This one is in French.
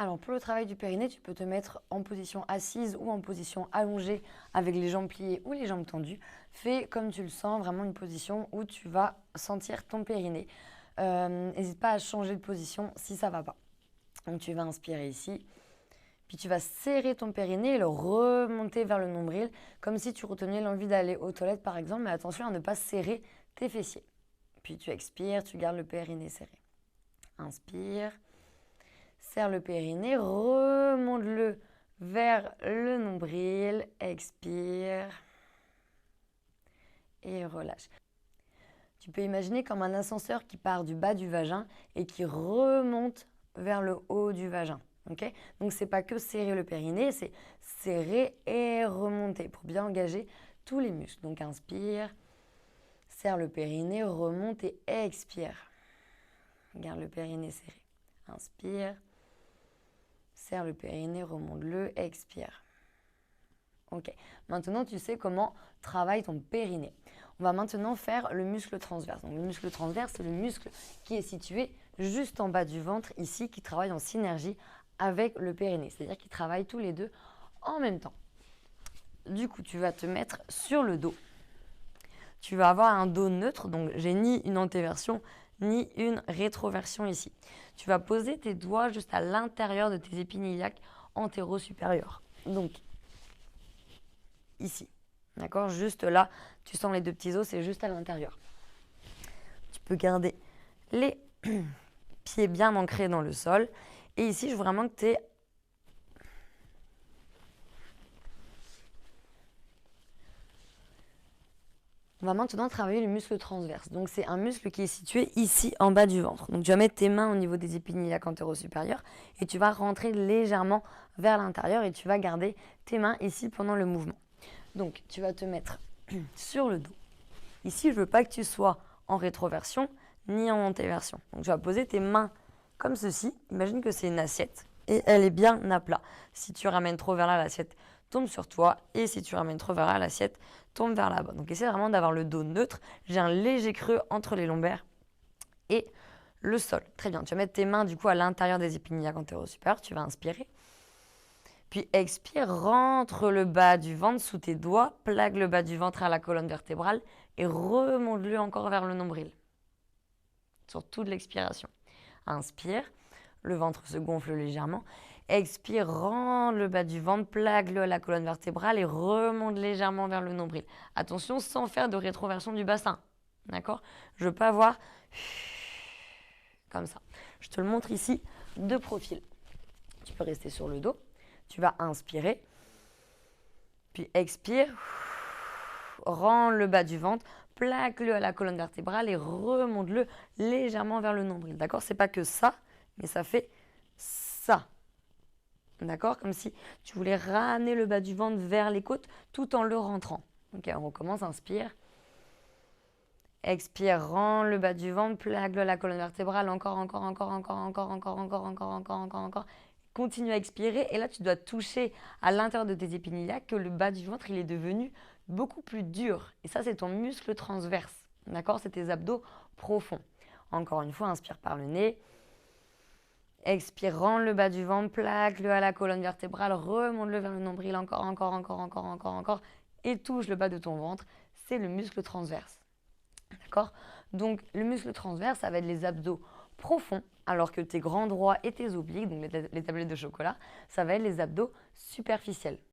Alors pour le travail du périnée, tu peux te mettre en position assise ou en position allongée avec les jambes pliées ou les jambes tendues. Fais comme tu le sens, vraiment une position où tu vas sentir ton périnée. N'hésite pas à changer de position si ça ne va pas. Donc tu vas inspirer ici, puis tu vas serrer ton périnée et le remonter vers le nombril, comme si tu retenais l'envie d'aller aux toilettes par exemple, mais attention à ne pas serrer tes fessiers. Puis tu expires, tu gardes le périnée serré. Inspire. Serre le périnée, remonte-le vers le nombril, expire et relâche. Tu peux imaginer comme un ascenseur qui part du bas du vagin et qui remonte vers le haut du vagin. Okay, donc c'est pas que serrer le périnée, c'est serrer et remonter pour bien engager tous les muscles. Donc inspire, serre le périnée, remonte et expire. Garde le périnée serré. Inspire. Serre le périnée, remonte-le, expire. Ok, maintenant tu sais comment travaille ton périnée. On va maintenant faire le muscle transverse. Donc le muscle transverse, c'est le muscle qui est situé juste en bas du ventre ici, qui travaille en synergie avec le périnée. C'est-à-dire qu'ils travaillent tous les deux en même temps. Du coup, tu vas te mettre sur le dos. Tu vas avoir un dos neutre, donc j'ai ni une antéversion ni une rétroversion ici. Tu vas poser tes doigts juste à l'intérieur de tes épines iliaques antéro-supérieures. Donc, ici. D'accord? Juste là, tu sens les deux petits os, c'est juste à l'intérieur. Tu peux garder les pieds bien ancrés dans le sol. Et ici, je veux vraiment que tu aies On va maintenant travailler le muscle transverse. Donc, c'est un muscle qui est situé ici en bas du ventre. Donc, tu vas mettre tes mains au niveau des épines iliaques antéro-supérieures et tu vas rentrer légèrement vers l'intérieur et tu vas garder tes mains ici pendant le mouvement. Donc, tu vas te mettre sur le dos. Ici, je ne veux pas que tu sois en rétroversion ni en antéversion. Donc, tu vas poser tes mains comme ceci. Imagine que c'est une assiette et elle est bien à plat. Si tu ramènes trop vers là, l'assiette tombe sur toi. Et si tu ramènes trop vers là, l'assiette tombe vers là-bas. Donc, essaie vraiment d'avoir le dos neutre. J'ai un léger creux entre les lombaires et le sol. Très bien. Tu vas mettre tes mains du coup à l'intérieur des épines iliaques antéro-supérieures. Tu vas inspirer. Puis expire, rentre le bas du ventre sous tes doigts, plaque le bas du ventre à la colonne vertébrale et remonte-le encore vers le nombril. Sur toute l'expiration. Inspire, le ventre se gonfle légèrement. Expire, rentre le bas du ventre, plaque-le à la colonne vertébrale et remonte légèrement vers le nombril. Attention, sans faire de rétroversion du bassin. D'accord? Je veux pas voir comme ça. Je te le montre ici de profil. Tu peux rester sur le dos. Tu vas inspirer, puis expire, rends le bas du ventre, plaque-le à la colonne vertébrale et remonte-le légèrement vers le nombril. D'accord? C'est pas que ça, mais ça fait ça. D'accord? Comme si tu voulais ramener le bas du ventre vers les côtes tout en le rentrant. Ok, on recommence, inspire. Expire, rends le bas du ventre, plaque-le à la colonne vertébrale, encore. Continue à expirer et là tu dois toucher à l'intérieur de tes épines iliaques que le bas du ventre il est devenu beaucoup plus dur. Et ça c'est ton muscle transverse. D'accord? C'est tes abdos profonds. Encore une fois, inspire par le nez. Expire, rends le bas du ventre, plaque-le à la colonne vertébrale, remonte-le vers le nombril, encore. Et touche le bas de ton ventre. C'est le muscle transverse. D'accord? Donc le muscle transverse, ça va être les abdos profonds, alors que tes grands droits et tes obliques, donc les tablettes de chocolat, ça va être les abdos superficiels.